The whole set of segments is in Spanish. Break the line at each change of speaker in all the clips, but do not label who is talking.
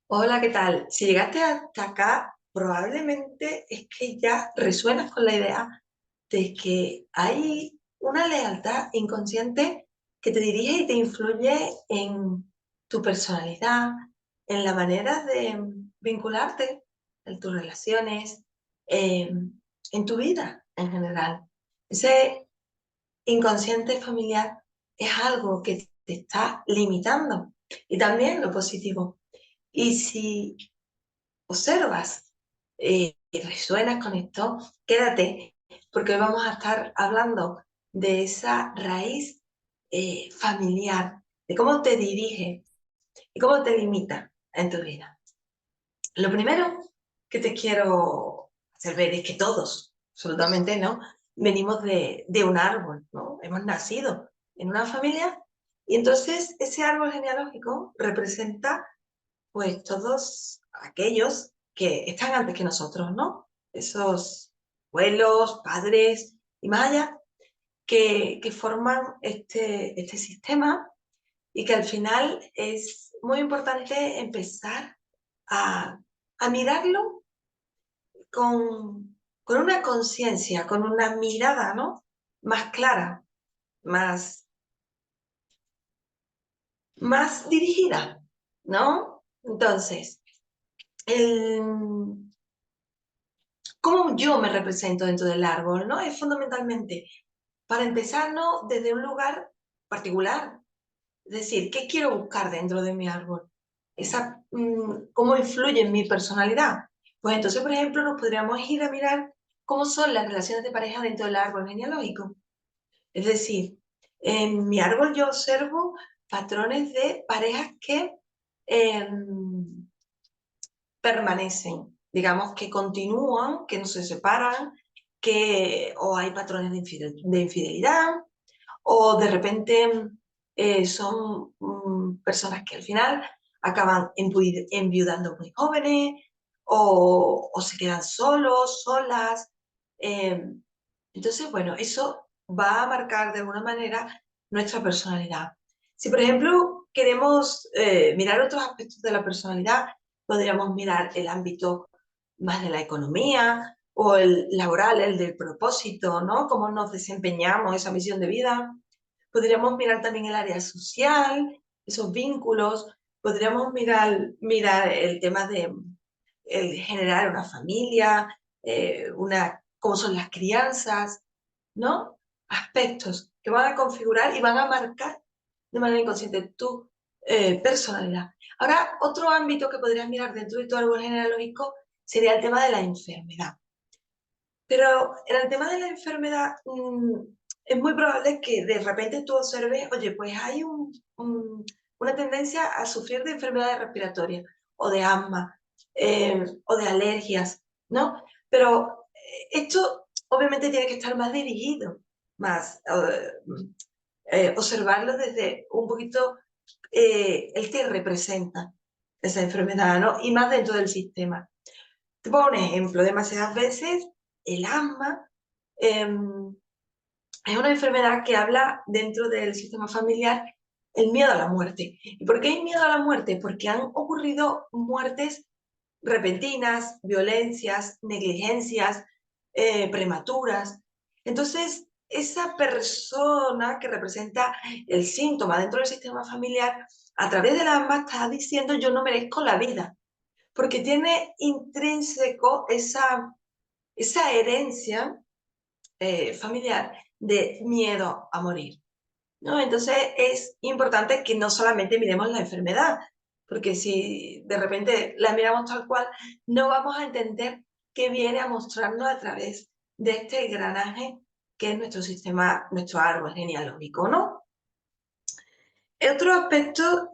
Hola, ¿qué tal? Si llegaste hasta acá, probablemente es que ya resuenas con la idea de que hay una lealtad inconsciente que te dirige y te influye en tu personalidad, en la manera de vincularte, en tus relaciones, en tu vida en general. Ese inconsciente familiar es algo que te está limitando y también lo positivo. Y si observas y resuenas con esto, quédate, porque hoy vamos a estar hablando de esa raíz familiar, de cómo te dirige y cómo te limita en tu vida. Lo primero que te quiero hacer ver es que todos, absolutamente no, venimos de un árbol, ¿no? Hemos nacido en una familia y entonces ese árbol genealógico representa pues todos aquellos que están antes que nosotros, ¿no? Esos abuelos, padres y más allá que forman este sistema y que al final es muy importante empezar a, a mirarlo con una conciencia, con una mirada, ¿no? Más clara, más, más dirigida, ¿no? Entonces, el, cómo yo me represento dentro del árbol, ¿no? Es fundamentalmente, para empezar, ¿no? Desde un lugar particular. Es decir, ¿qué quiero buscar dentro de mi árbol? ¿Cómo influye en mi personalidad? Pues entonces, por ejemplo, nos podríamos ir a mirar cómo son las relaciones de pareja dentro del árbol genealógico. Es decir, en mi árbol yo observo patrones de parejas que eh, permanecen, digamos que continúan, que no se separan, que o hay patrones de infidelidad, o de repente son personas que al final acaban enviudando muy jóvenes, o se quedan solos, solas. eh, entonces, bueno, eso va a marcar de alguna manera nuestra personalidad. Si, por ejemplo, queremos mirar otros aspectos de la personalidad, podríamos mirar el ámbito más de la economía o el laboral, el del propósito, ¿no? Cómo nos desempeñamos esa misión de vida. Podríamos mirar también el área social, esos vínculos. Podríamos mirar el tema de el generar una familia, cómo son las crianzas, ¿no? Aspectos que van a configurar y van a marcar de manera inconsciente tu personalidad. Ahora, otro ámbito que podrías mirar dentro de tu árbol genealógico sería el tema de la enfermedad. Pero en el tema de la enfermedad, es muy probable que de repente tú observes, oye, pues hay una tendencia a sufrir de enfermedades respiratorias o de asma o de alergias, ¿no? Pero esto obviamente tiene que estar más dirigido, más observarlo desde un poquito el que representa esa enfermedad, ¿no? Y más dentro del sistema. Te pongo un ejemplo, demasiadas veces el asma eh, es una enfermedad que habla dentro del sistema familiar el miedo a la muerte. ¿Y por qué hay miedo a la muerte? Porque han ocurrido muertes repentinas, violencias, negligencias, prematuras. Entonces, esa persona que representa el síntoma dentro del sistema familiar, a través del asma está diciendo yo no merezco la vida, porque tiene intrínseco esa herencia familiar de miedo a morir, ¿no? Entonces es importante que no solamente miremos la enfermedad, porque si de repente la miramos tal cual, no vamos a entender qué viene a mostrarnos a través de este engranaje que es nuestro sistema, nuestro árbol genealógico, ¿no? Otro aspecto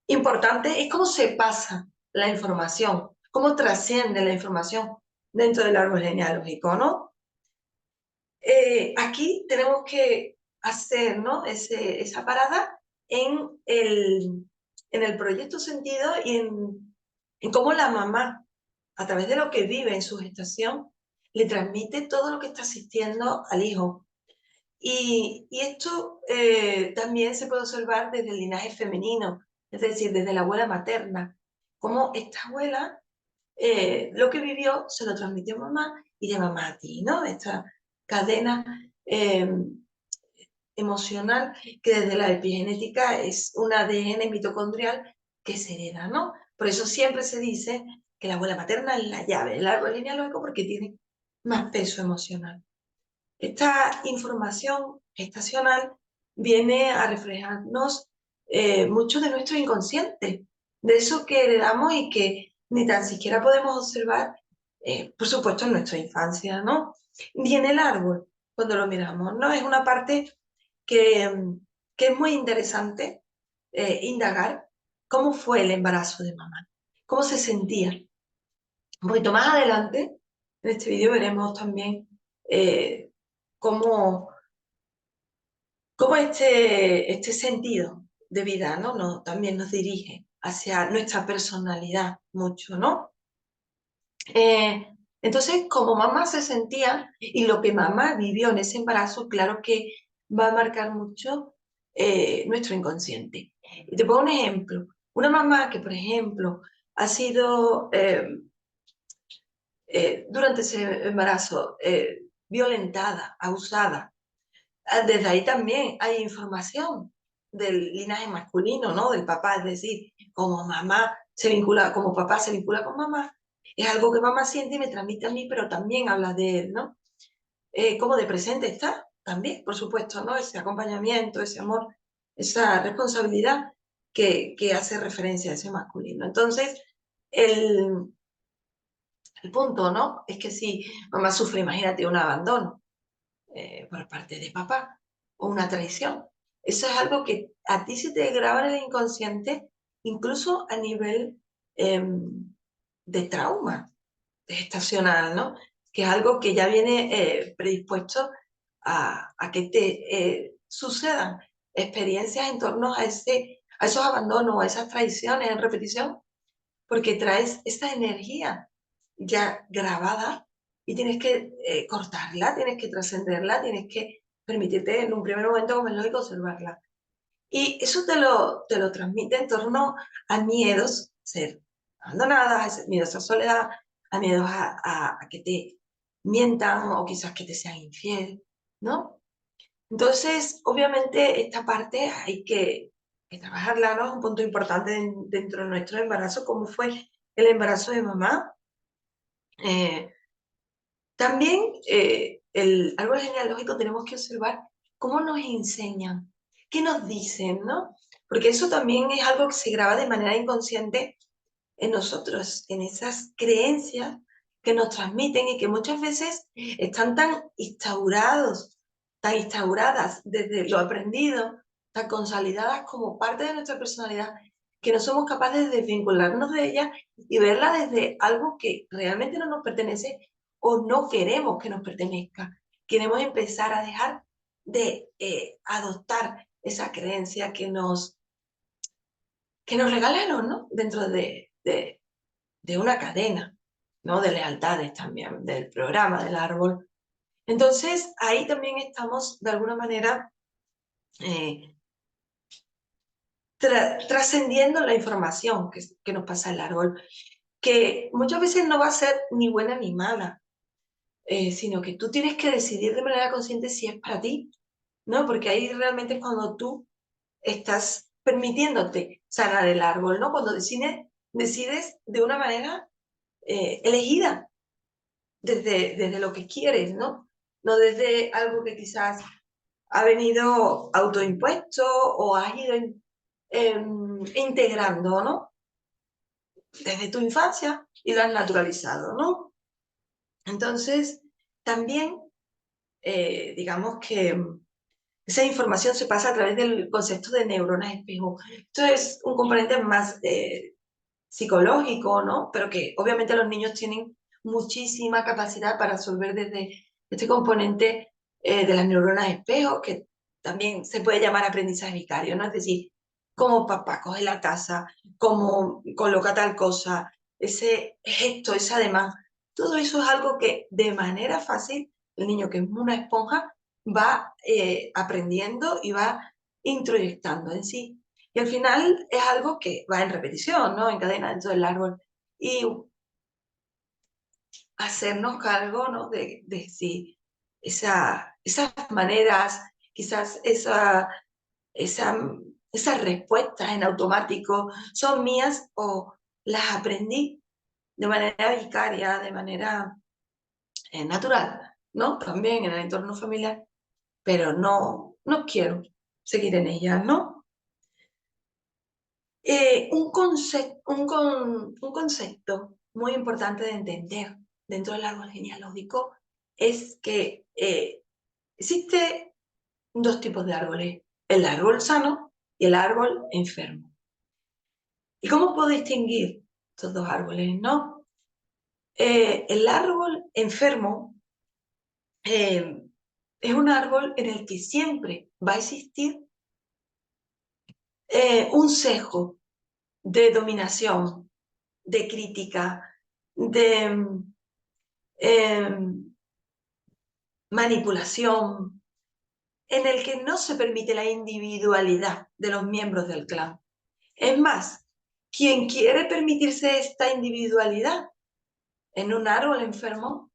importante es cómo se pasa la información, cómo trasciende la información dentro del árbol genealógico, ¿no? Aquí tenemos que hacer, ¿no? Esa parada en en el proyecto sentido y en cómo la mamá, a través de lo que vive en su gestación, le transmite todo lo que está asistiendo al hijo. Y esto también se puede observar desde el linaje femenino, es decir, desde la abuela materna, como esta abuela lo que vivió se lo transmitió a mamá y de mamá a ti, ¿no? Esta cadena emocional que desde la epigenética es un ADN mitocondrial que se hereda, ¿no? Por eso siempre se dice que la abuela materna es la llave del árbol genealógico porque tiene más peso emocional. Esta información gestacional viene a reflejarnos mucho de nuestro inconsciente, de eso que heredamos y que ni tan siquiera podemos observar, por supuesto, en nuestra infancia, ¿no? Ni en el árbol, cuando lo miramos, ¿no? Es una parte que, que es muy interesante indagar cómo fue el embarazo de mamá, cómo se sentía. Un poquito más adelante, en este vídeo veremos también eh, cómo, cómo este sentido de vida, ¿no? También nos dirige hacia nuestra personalidad mucho, ¿no? Eh, entonces, como mamá se sentía y lo que mamá vivió en ese embarazo, claro que va a marcar mucho nuestro inconsciente. Y te pongo un ejemplo. Una mamá que, por ejemplo, ha sido durante ese embarazo violentada, abusada. Desde ahí también hay información del linaje masculino, ¿no? Del papá, es decir, como mamá se vincula, como papá se vincula con mamá, es algo que mamá siente y me transmite a mí, pero también habla de él, ¿no? Como de presente está también, por supuesto, ¿no? Ese acompañamiento, ese amor, esa responsabilidad que hace referencia a ese masculino. Entonces, el, el punto, ¿no? Es que si mamá sufre, imagínate, un abandono por parte de papá o una traición, eso es algo que a ti se te graba en el inconsciente, incluso a nivel de trauma gestacional, ¿no? Que es algo que ya viene predispuesto a que te sucedan experiencias en torno a esos abandonos, a esas traiciones en repetición, porque traes esa energía ya grabada y tienes que cortarla, tienes que trascenderla, tienes que permitirte en un primer momento, como es lógico, observarla. Y eso te lo transmite en torno a miedos, ser abandonadas, a miedos a soledad, a miedos a que te mientan o quizás que te sean infiel, ¿no? Entonces, obviamente, esta parte hay que trabajarla, ¿no? Es un punto importante dentro de nuestro embarazo, como fue el embarazo de mamá. Eh, También el árbol genealógico tenemos que observar cómo nos enseñan, qué nos dicen, ¿no? Porque eso también es algo que se graba de manera inconsciente en nosotros, en esas creencias que nos transmiten y que muchas veces están tan instauradas desde lo aprendido, tan consolidadas como parte de nuestra personalidad, que no somos capaces de desvincularnos de ellas y verla desde algo que realmente no nos pertenece o no queremos que nos pertenezca. Queremos empezar a dejar de adoptar esa creencia que nos regalaron, ¿no? Dentro de una cadena, ¿no? De lealtades también, del programa, del árbol. Entonces, ahí también estamos, de alguna manera, eh, trascendiendo la información que nos pasa el árbol, que muchas veces no va a ser ni buena ni mala, sino que tú tienes que decidir de manera consciente si es para ti, ¿no? Porque ahí realmente es cuando tú estás permitiéndote sanar el árbol, ¿no? Cuando decides de una manera elegida, desde lo que quieres, ¿no? No desde algo que quizás ha venido autoimpuesto o has ido integrando, ¿no? Desde tu infancia y lo has naturalizado, ¿no? Entonces, también, digamos que esa información se pasa a través del concepto de neuronas espejo. Esto es un componente más psicológico, ¿no? Pero que obviamente los niños tienen muchísima capacidad para resolver desde este componente de las neuronas espejo, que también se puede llamar aprendizaje vicario, ¿no? Es decir, cómo papá coge la taza, cómo coloca tal cosa, ese gesto, ese ademán, todo eso es algo que de manera fácil, el niño que es una esponja, va aprendiendo y va introyectando en sí. Y al final es algo que va en repetición, ¿no? En cadena dentro del árbol. Y hacernos cargo, ¿no? De si esas maneras, quizás esa, esas respuestas en automático son mías o las aprendí de manera vicaria, de manera natural, ¿no? También en el entorno familiar, pero no quiero seguir en ellas, ¿no? Un concepto muy importante de entender dentro del árbol genealógico es que existe dos tipos de árboles, el árbol sano y el árbol enfermo. ¿Y cómo puedo distinguir estos dos árboles, no? El árbol enfermo es un árbol en el que siempre va a existir un sesgo de dominación, de crítica, de manipulación, en el que no se permite la individualidad de los miembros del clan. Es más, quien quiere permitirse esta individualidad en un árbol enfermo,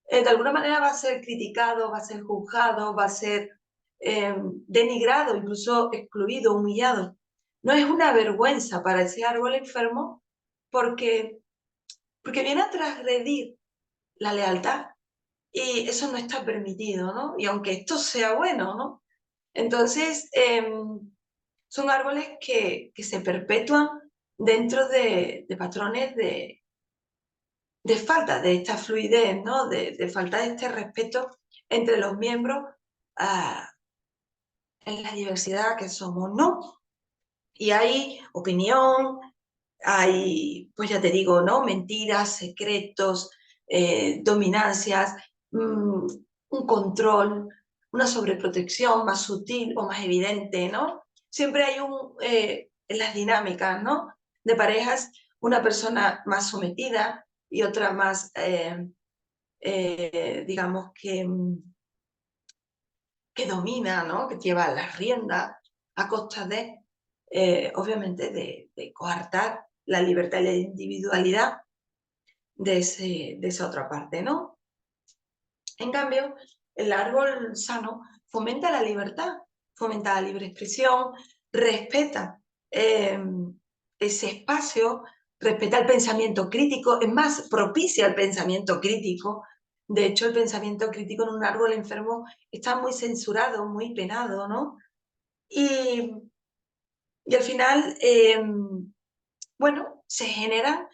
de alguna manera va a ser criticado, va a ser juzgado, va a ser denigrado, incluso excluido, humillado. No es una vergüenza para ese árbol enfermo porque, porque viene a transgredir la lealtad y eso no está permitido, ¿no? Y aunque esto sea bueno, ¿no? Entonces, son árboles que se perpetúan dentro de patrones de falta de esta fluidez, ¿no? De falta de este respeto entre los miembros en la diversidad que somos, ¿no? Y hay opinión, hay, pues ya te digo, ¿no? Mentiras, secretos, dominancias, un control, una sobreprotección más sutil o más evidente, ¿no? Siempre hay en las dinámicas, ¿no? De parejas, una persona más sometida y otra más, digamos, que domina, ¿no? Que lleva las riendas a costa de, obviamente, de coartar la libertad y la individualidad de esa otra parte, ¿no? En cambio, el árbol sano fomenta la libertad, fomenta la libre expresión, respeta eh, ese espacio, respeta el pensamiento crítico, es más, propicia el pensamiento crítico. De hecho, el pensamiento crítico en un árbol enfermo está muy censurado, muy penado, ¿no? Y, y al final, bueno, se generan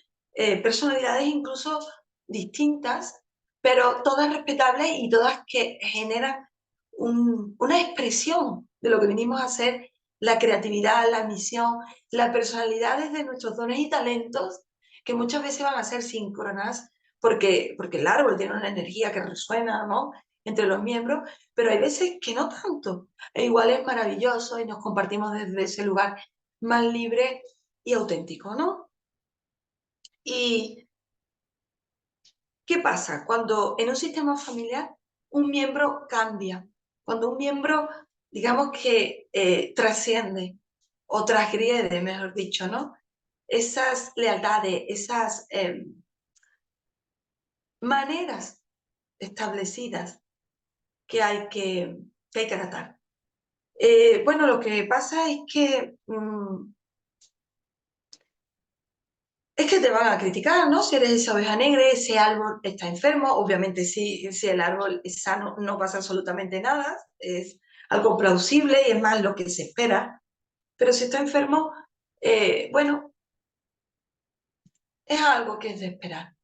personalidades incluso distintas, pero todas respetables y todas que generan una expresión de lo que venimos a hacer, la creatividad, la misión, la personalidad desde nuestros dones y talentos, que muchas veces van a ser síncronas, porque el árbol tiene una energía que resuena, ¿no? Entre los miembros, pero hay veces que no tanto. E igual es maravilloso y nos compartimos desde ese lugar más libre y auténtico, ¿no? ¿Y qué pasa cuando en un sistema familiar un miembro cambia? Cuando un miembro, digamos que trasciende o transgrede, mejor dicho, ¿no? Esas lealtades, esas maneras establecidas que hay que tratar. Bueno, lo que pasa es que te van a criticar, ¿no? Si eres esa oveja negra, ese árbol está enfermo, obviamente si el árbol es sano no pasa absolutamente nada, es algo plausible y es más lo que se espera, pero si está enfermo, bueno, es algo que es de esperar.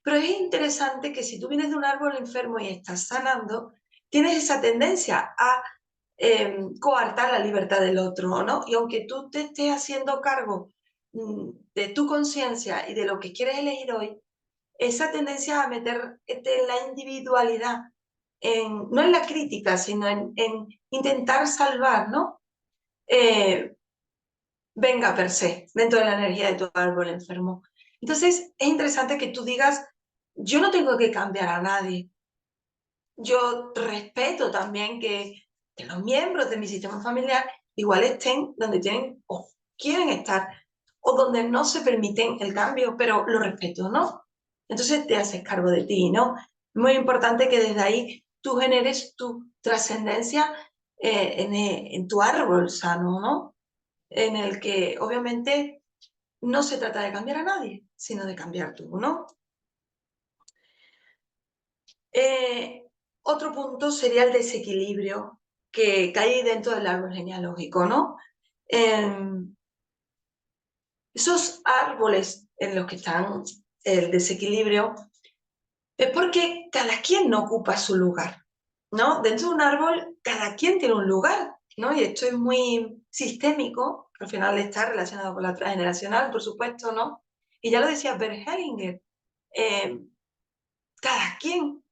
Pero es interesante que si tú vienes de un árbol enfermo y estás sanando, tienes esa tendencia a coartar la libertad del otro, ¿no? Y aunque tú te estés haciendo cargo de tu conciencia y de lo que quieres elegir hoy, esa tendencia a meterte en la individualidad, no en la crítica, sino en intentar salvar, ¿no? Eh, venga per se, dentro de la energía de tu árbol enfermo. Entonces, es interesante que tú digas, yo no tengo que cambiar a nadie, yo respeto también que los miembros de mi sistema familiar igual estén donde tienen o quieren estar, o donde no se permiten el cambio, pero lo respeto, ¿no? Entonces te haces cargo de ti, ¿no? Es muy importante que desde ahí tú generes tu trascendencia en tu árbol sano, ¿no? En el que obviamente no se trata de cambiar a nadie, sino de cambiar tú, ¿no? Eh, Otro punto sería el desequilibrio que hay dentro del árbol genealógico, ¿no? Eh, Esos árboles en los que están el desequilibrio es porque cada quien no ocupa su lugar, ¿no? Dentro de un árbol, cada quien tiene un lugar, ¿no? Y esto es muy sistémico, al final está relacionado con la transgeneracional, por supuesto, ¿no? Y ya lo decía Bert Hellinger, eh, cada quien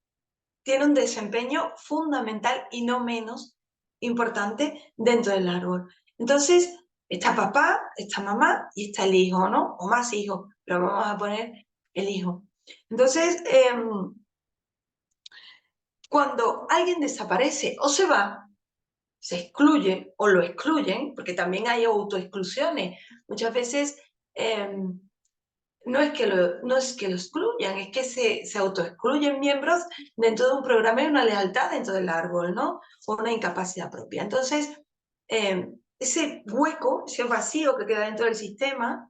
tiene un desempeño fundamental y no menos importante dentro del árbol. Entonces, está papá, está mamá y está el hijo, ¿no? O más hijos, pero vamos a poner el hijo. Entonces, cuando alguien desaparece o se va, se excluye o lo excluyen, porque también hay autoexclusiones. Muchas veces no es que lo excluyan, es que se autoexcluyen miembros dentro de un programa y una lealtad dentro del árbol, ¿no? O una incapacidad propia. Entonces, ese hueco, ese vacío que queda dentro del sistema,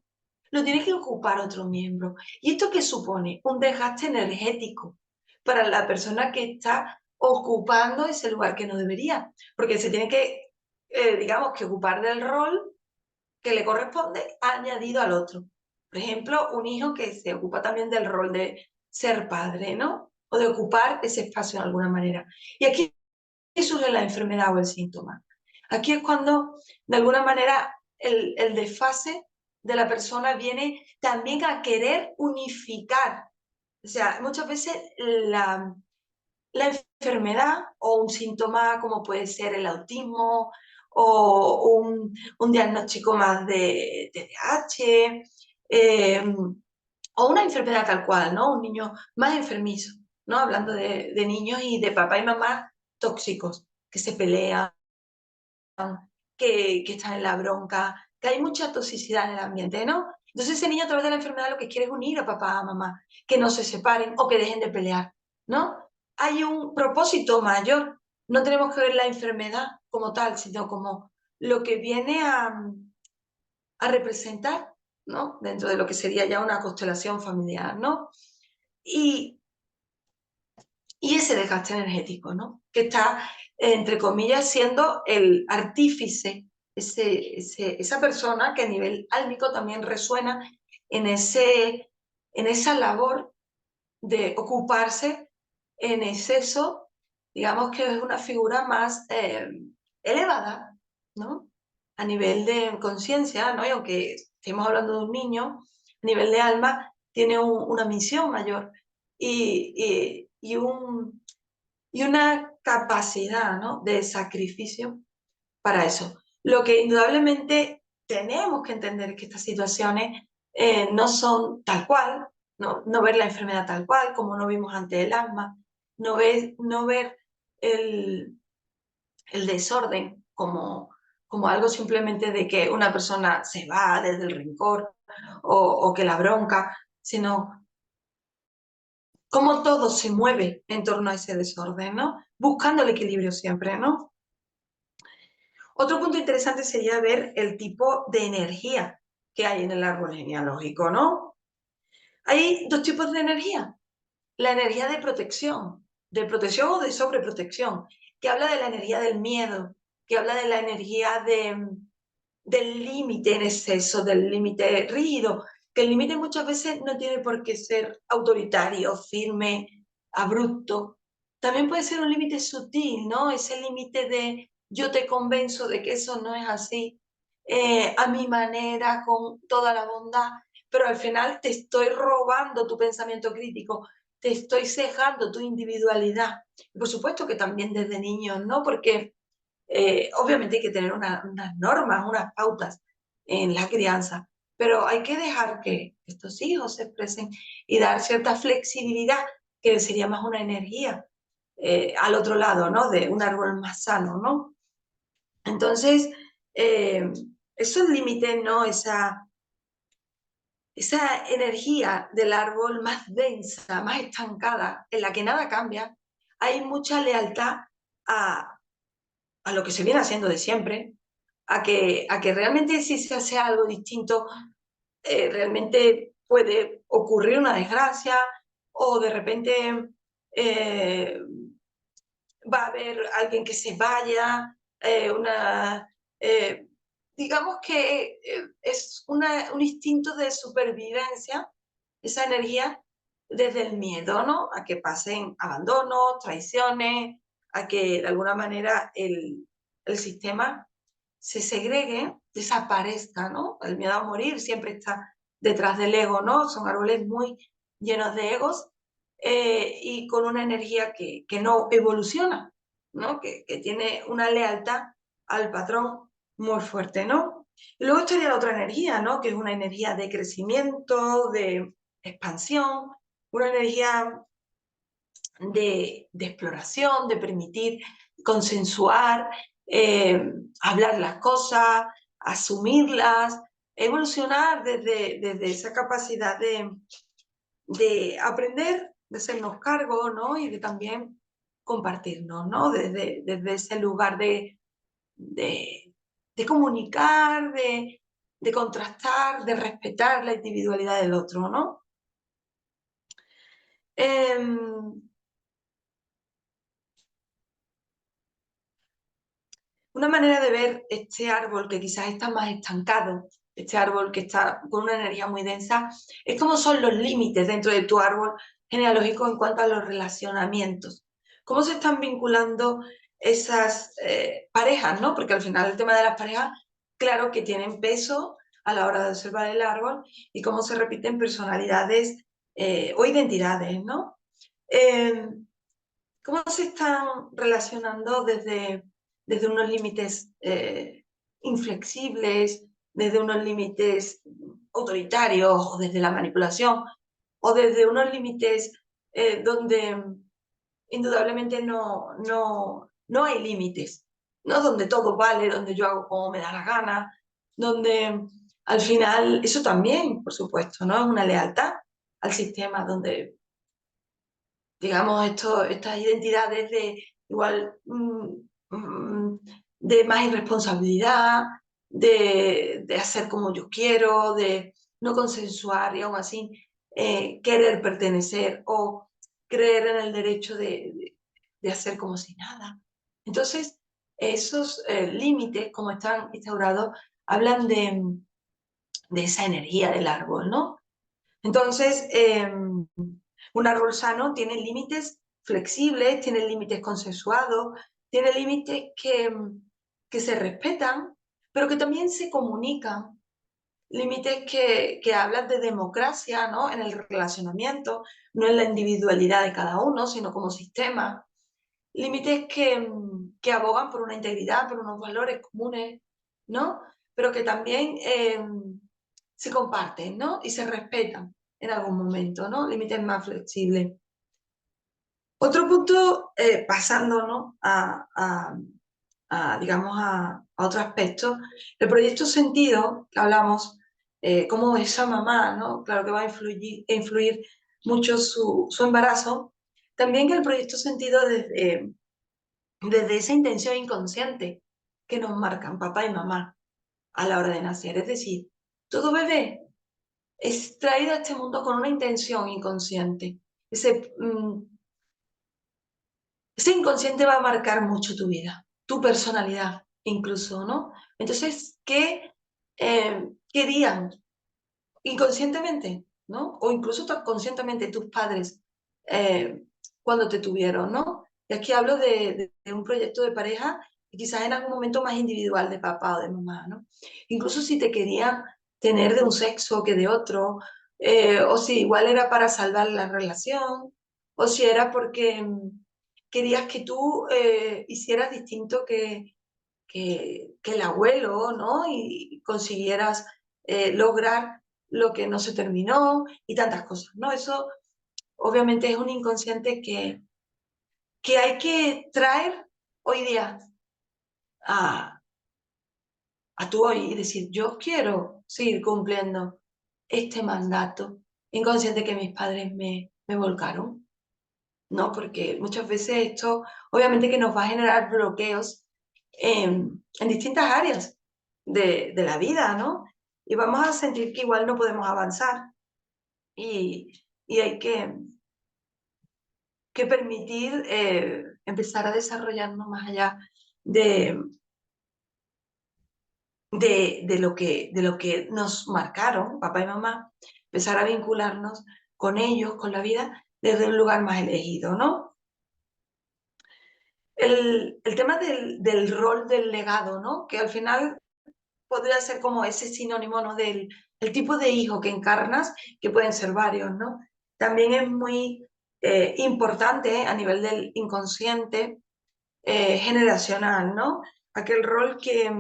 lo tiene que ocupar otro miembro. ¿Y esto qué supone? Un desgaste energético para la persona que está ocupando ese lugar que no debería, porque se tiene que, digamos, que ocupar del rol que le corresponde añadido al otro. Por ejemplo, un hijo que se ocupa también del rol de ser padre, ¿no? O de ocupar ese espacio de alguna manera. Y aquí surge la enfermedad o el síntoma. Aquí es cuando, de alguna manera, el desfase de la persona viene también a querer unificar. O sea, muchas veces la enfermedad o un síntoma como puede ser el autismo o un diagnóstico más de TDAH o una enfermedad tal cual, ¿no? Un niño más enfermizo, ¿no? Hablando de niños y de papá y mamá tóxicos que se pelean, que están en la bronca, que hay mucha toxicidad en el ambiente, ¿no? Entonces ese niño a través de la enfermedad lo que quiere es unir a papá, a mamá, que no se separen o que dejen de pelear, ¿no? Hay un propósito mayor. No tenemos que ver la enfermedad como tal, sino como lo que viene a representar, ¿no? Dentro de lo que sería ya una constelación familiar, ¿no? Y, y ese desgaste energético, ¿no? Que está, entre comillas, siendo el artífice, esa persona que a nivel álmico también resuena en esa labor de ocuparse en exceso, digamos que es una figura más elevada, ¿no? A nivel de conciencia, ¿no? Y aunque estemos hablando de un niño, a nivel de alma, tiene una misión mayor y una capacidad, ¿no? De sacrificio para eso. Lo que indudablemente tenemos que entender es que estas situaciones no son tal cual, no ver la enfermedad tal cual, como no vimos ante el asma, no ver el, el desorden como algo simplemente de que una persona se va desde el rencor o que la bronca, sino cómo todo se mueve en torno a ese desorden, ¿no? Buscando el equilibrio siempre, ¿no? Otro punto interesante sería ver el tipo de energía que hay en el árbol genealógico, ¿no? Hay dos tipos de energía. La energía de protección o de sobreprotección, que habla de la energía del miedo, que habla de la energía del límite en exceso, del límite rígido, que el límite muchas veces no tiene por qué ser autoritario, firme, abrupto. También puede ser un límite sutil, ¿no? Ese límite de yo te convenzo de que eso no es así, a mi manera, con toda la bondad, pero al final te estoy robando tu pensamiento crítico, te estoy cejando tu individualidad. Y por supuesto que también desde niños, ¿no? Porque obviamente hay que tener unas normas, unas pautas en la crianza, pero hay que dejar que estos hijos se expresen y dar cierta flexibilidad, que sería más una energía. al otro lado, ¿no? De un árbol más sano, ¿no? Entonces, esos límites, ¿no? Esa energía del árbol más densa, más estancada, en la que nada cambia, hay mucha lealtad a, a lo que se viene haciendo de siempre, a que realmente si se hace algo distinto, realmente puede ocurrir una desgracia o de repente eh, va a haber alguien que se vaya, eh, digamos que es un instinto de supervivencia, esa energía desde el miedo, ¿no? A que pasen abandonos, traiciones, a que de alguna manera el sistema se segregue, desaparezca, ¿no? El miedo a morir siempre está detrás del ego, ¿no? Son árboles muy llenos de egos y con una energía que no evoluciona, ¿no? Que tiene una lealtad al patrón muy fuerte, ¿no? Y luego estaría la otra energía, ¿no? Que es una energía de crecimiento, de expansión, una energía de exploración, de permitir consensuar, hablar las cosas, asumirlas, evolucionar desde esa capacidad de aprender, de hacernos cargo, ¿no? Y de también compartirnos, ¿no? Desde ese lugar de, de comunicar, de contrastar, de respetar la individualidad del otro, ¿no? Eh, una manera de ver este árbol que quizás está más estancado, este árbol que está con una energía muy densa, es cómo son los límites dentro de tu árbol genealógico en cuanto a los relacionamientos. Cómo se están vinculando esas parejas, ¿no? Porque al final el tema de las parejas, claro que tienen peso a la hora de observar el árbol y cómo se repiten personalidades o identidades, ¿no? Eh, ¿Cómo se están relacionando desde unos límites inflexibles, desde unos límites autoritarios o desde la manipulación o desde unos límites donde indudablemente no hay límites, ¿no? Donde todo vale, donde yo hago como me da la gana, donde al final eso también, por supuesto, ¿no? Es una lealtad al sistema donde digamos, estas identidades de igual de más irresponsabilidad, de hacer como yo quiero, de no consensuar y aún así querer pertenecer o creer en el derecho de hacer como si nada. Entonces, esos límites, como están instaurados, hablan de esa energía del árbol, ¿no? Entonces, un árbol sano tiene límites flexibles, tiene límites consensuados, tiene límites que se respetan, pero que también se comunican. Límites que hablan de democracia, ¿no? En el relacionamiento, no en la individualidad de cada uno, sino como sistema. Límites que abogan por una integridad, por unos valores comunes, ¿no? Pero que también se comparten, ¿no? Y se respetan en algún momento, ¿no? Límites más flexibles. Otro punto, pasando, ¿no? Digamos, a otro aspecto, el proyecto sentido, que hablamos, cómo esa mamá, ¿no? Claro que va a influir mucho su embarazo. También que el proyecto sentido desde esa intención inconsciente que nos marcan papá y mamá a la hora de nacer. Es decir, todo bebé es traído a este mundo con una intención inconsciente. Ese inconsciente va a marcar mucho tu vida, tu personalidad incluso, ¿no? Entonces, ¿qué querían inconscientemente, ¿no? O incluso conscientemente tus padres eh, cuando te tuvieron, ¿no? Y aquí hablo de un proyecto de pareja y quizás en algún momento más individual de papá o de mamá, ¿no? Incluso si te querían tener de un sexo que de otro, o si igual era para salvar la relación, o si era porque querías que tú hicieras distinto que el abuelo, ¿no? Y consiguieras lograr lo que no se terminó y tantas cosas, ¿no? Eso obviamente es un inconsciente que hay que traer hoy día a, a tu hoy y decir, yo quiero seguir cumpliendo este mandato inconsciente que mis padres me volcaron, ¿no? Porque muchas veces esto obviamente que nos va a generar bloqueos en distintas áreas de la vida, ¿no? Y vamos a sentir que igual no podemos avanzar y hay que permitir empezar a desarrollarnos más allá de, de lo que nos marcaron, papá y mamá, empezar a vincularnos con ellos, con la vida, desde un lugar más elegido, ¿no? El tema del rol del legado, ¿no? Que al final podría ser como ese sinónimo, ¿no? Del el tipo de hijo que encarnas, que pueden ser varios, ¿no? También es muy importante a nivel del inconsciente generacional, ¿no? Aquel rol que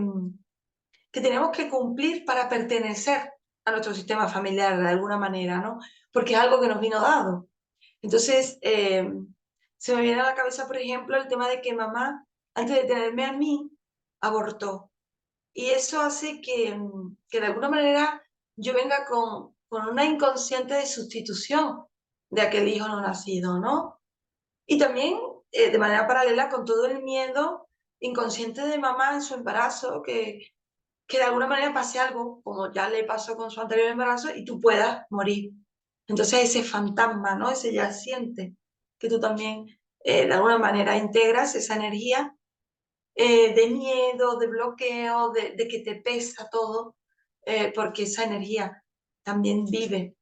tenemos que cumplir para pertenecer a nuestro sistema familiar de alguna manera, ¿no? Porque es algo que nos vino dado. Entonces, se me viene a la cabeza, por ejemplo, el tema de que mamá, antes de tenerme a mí, abortó. Y eso hace que de alguna manera yo venga con una inconsciente de sustitución de aquel hijo no nacido, ¿no? Y también, de manera paralela, con todo el miedo inconsciente de mamá en su embarazo, que de alguna manera pase algo, como ya le pasó con su anterior embarazo, y tú puedas morir. Entonces ese fantasma, ¿no? Ese ya siente que tú también, de alguna manera, integras esa energía de miedo, de bloqueo, de que te pesa todo, porque esa energía también vive,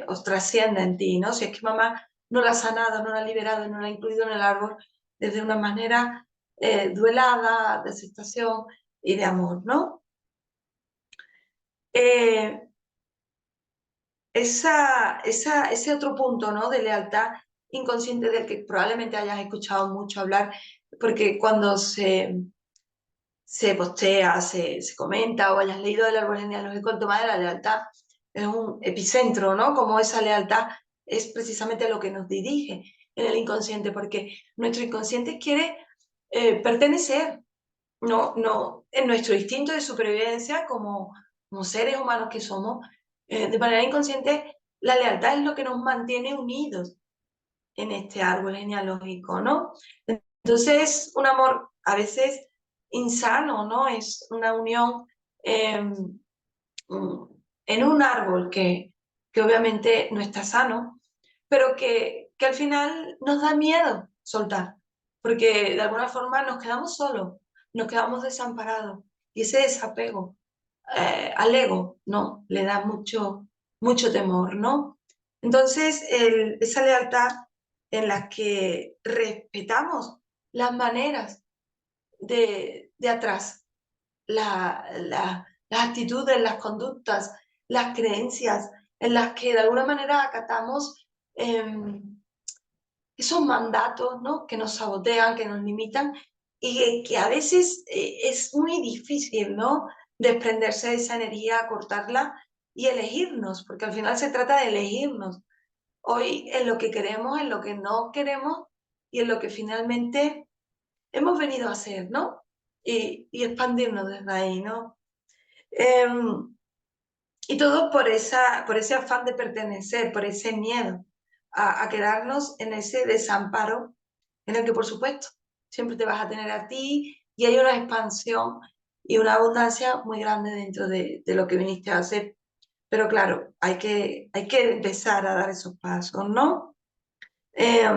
os trasciende en ti, ¿no? Si es que mamá no la ha sanado, no la ha liberado, no la ha incluido en el árbol desde una manera duelada, de aceptación y de amor, ¿no? Eh, ese otro punto, ¿no? De lealtad inconsciente del que probablemente hayas escuchado mucho hablar, porque cuando se postea, se comenta o hayas leído del árbol genealógico, el tema de la lealtad es un epicentro, ¿no? Como esa lealtad es precisamente lo que nos dirige en el inconsciente, porque nuestro inconsciente quiere pertenecer, no, en nuestro instinto de supervivencia como seres humanos que somos, de manera inconsciente, la lealtad es lo que nos mantiene unidos en este árbol genealógico, ¿no? Entonces, un amor a veces insano, ¿no? Es una unión eh, en un árbol que obviamente no está sano, pero que al final nos da miedo soltar, porque de alguna forma nos quedamos solos, nos quedamos desamparados y ese desapego al ego, ¿no? Le da mucho temor, ¿no? Entonces, esa lealtad en la que respetamos las maneras de atrás, las actitudes, las conductas, las creencias, en las que de alguna manera acatamos esos mandatos, ¿no? Que nos sabotean, que nos limitan y que a veces es muy difícil, ¿no? Desprenderse de esa energía, cortarla y elegirnos, porque al final se trata de elegirnos hoy en lo que queremos, en lo que no queremos y en lo que finalmente hemos venido a hacer, ¿no? Y expandirnos desde ahí, ¿no? Y todo por ese afán de pertenecer, por ese miedo a quedarnos en ese desamparo en el que, por supuesto, siempre te vas a tener a ti y hay una expansión y una abundancia muy grande dentro de lo que viniste a hacer. Pero claro, hay que empezar a dar esos pasos, ¿no? Eh,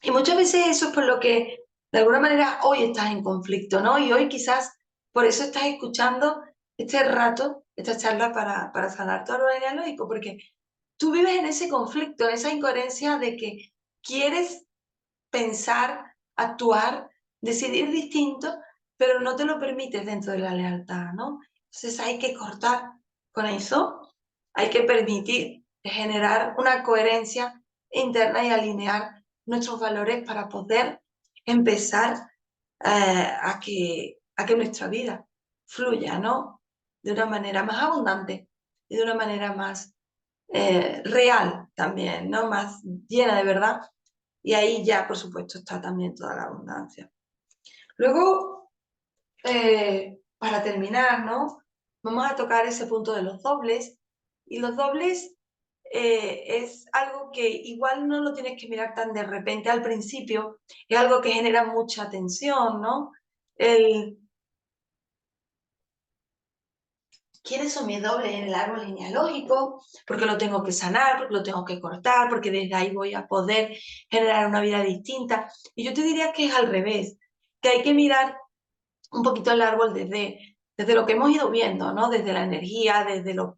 y muchas veces eso es por lo que de alguna manera hoy estás en conflicto, ¿no? Y hoy quizás por eso estás escuchando este rato, esta charla para sanar todo lo genealógico, porque tú vives en ese conflicto, en esa incoherencia de que quieres pensar, actuar, decidir distinto, pero no te lo permites dentro de la lealtad, ¿no? Entonces hay que cortar con eso, hay que permitir generar una coherencia interna y alinear nuestros valores para poder empezar a que nuestra vida fluya, ¿no? De una manera más abundante y de una manera más real también, ¿no? Más llena de verdad Y ahí ya, por supuesto, está también toda la abundancia. Luego, para terminar, ¿no? Vamos a tocar ese punto de los dobles. Y los dobles es algo que igual no lo tienes que mirar tan de repente al principio, es algo que genera mucha tensión, ¿no? El, ¿quiénes son mis dobles en el árbol genealógico? Porque lo tengo que sanar, porque lo tengo que cortar, porque desde ahí voy a poder generar una vida distinta. Y yo te diría que es al revés, que hay que mirar un poquito el árbol desde lo que hemos ido viendo, ¿no? Desde la energía, desde los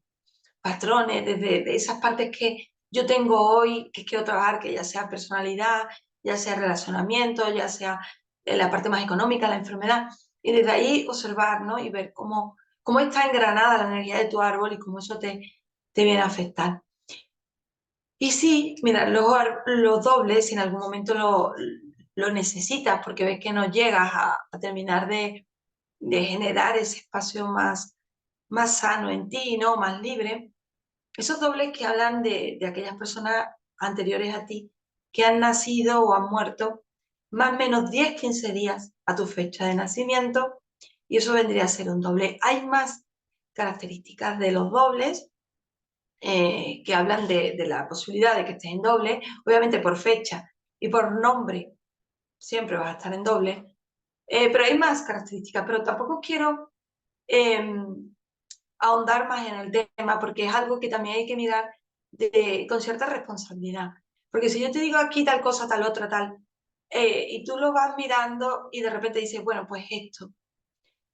patrones, desde de esas partes que yo tengo hoy, que quiero trabajar, que ya sea personalidad, ya sea relacionamiento, ya sea la parte más económica, la enfermedad, y desde ahí observar, ¿no? Y ver cómo está engranada la energía de tu árbol y cómo eso te viene a afectar. Y sí, mira, los dobles, si en algún momento lo necesitas porque ves que no llegas a terminar de generar ese espacio más sano en ti, ¿no? Más libre. Esos dobles que hablan de aquellas personas anteriores a ti que han nacido o han muerto más o menos 10, 15 días a tu fecha de nacimiento, y eso vendría a ser un doble. Hay más características de los dobles que hablan de la posibilidad de que estés en doble, obviamente por fecha y por nombre, siempre vas a estar en doble, pero hay más características, pero tampoco quiero eh, ahondar más en el tema, porque es algo que también hay que mirar con cierta responsabilidad. Porque si yo te digo aquí tal cosa, tal otra, tal, y tú lo vas mirando y de repente dices, bueno, pues esto.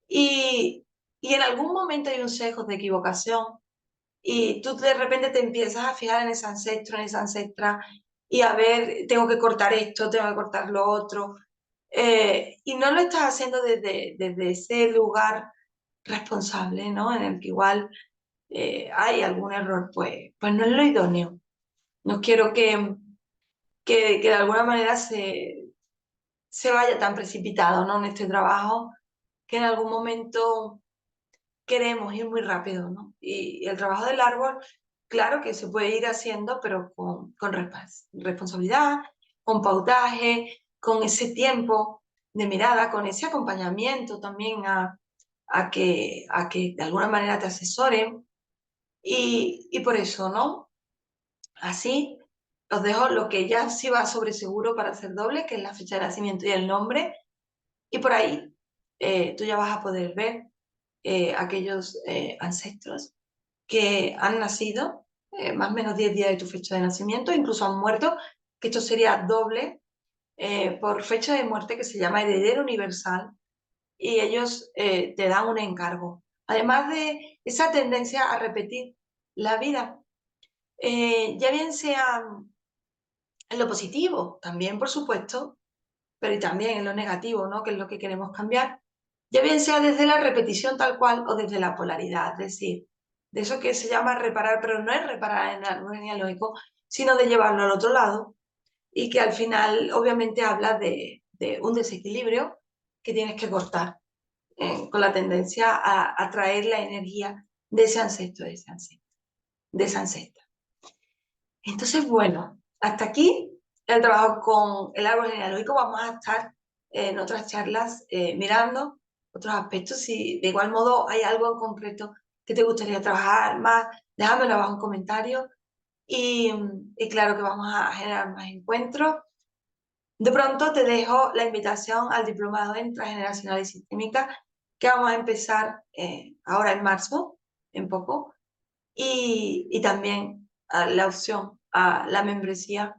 Y, y en algún momento hay un sesgo de equivocación y tú de repente te empiezas a fijar en ese ancestro, en esa ancestra, y a ver, tengo que cortar esto, tengo que cortar lo otro. Y no lo estás haciendo desde ese lugar responsable, ¿no? En el que igual hay algún error, pues no es lo idóneo. No quiero que de alguna manera se vaya tan precipitado, ¿no? En este trabajo, que en algún momento queremos ir muy rápido, ¿no? Y el trabajo del árbol, claro que se puede ir haciendo, pero con responsabilidad, con pautaje, con ese tiempo de mirada, con ese acompañamiento también a que de alguna manera te asesoren. Y por eso, ¿no? Así os dejo lo que ya sí va sobre seguro para hacer doble, que es la fecha de nacimiento y el nombre. Y por ahí tú ya vas a poder ver aquellos ancestros que han nacido más o menos 10 días de tu fecha de nacimiento, incluso han muerto, que esto sería doble por fecha de muerte, que se llama heredero universal, y ellos te dan un encargo. Además de esa tendencia a repetir la vida, ya bien sea en lo positivo, también por supuesto, pero y también en lo negativo, ¿no? Que es lo que queremos cambiar, ya bien sea desde la repetición tal cual o desde la polaridad, es decir, de eso que se llama reparar, pero no es reparar en algo genealógico, sino de llevarlo al otro lado y que al final obviamente habla de un desequilibrio que tienes que cortar con la tendencia a atraer la energía de ese ancestro, de esa ancestra. Entonces, bueno, hasta aquí el trabajo con el árbol genealógico. Vamos a estar en otras charlas mirando otros aspectos. Si de igual modo hay algo en concreto que te gustaría trabajar más, déjamelo abajo en comentarios. Y claro que vamos a generar más encuentros. De pronto te dejo la invitación al diplomado en transgeneracional y sistémica que vamos a empezar ahora en marzo, en poco, y también la opción a la membresía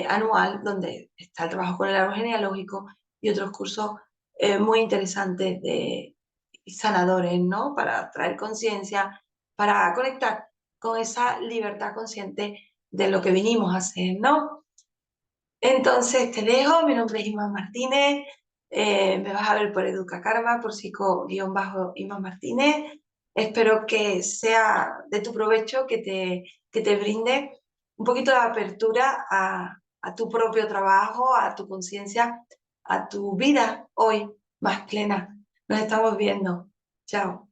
anual donde está el trabajo con el árbol genealógico y otros cursos muy interesantes de sanadores, ¿no? Para traer conciencia, para conectar con esa libertad consciente de lo que vinimos a hacer, ¿no? Entonces te dejo, mi nombre es Iman Martínez, me vas a ver por Educa Karma, por psico-Iman Martínez. Espero que sea de tu provecho, que te brinde un poquito de apertura a tu propio trabajo, a tu conciencia, a tu vida hoy más plena. Nos estamos viendo. Chao.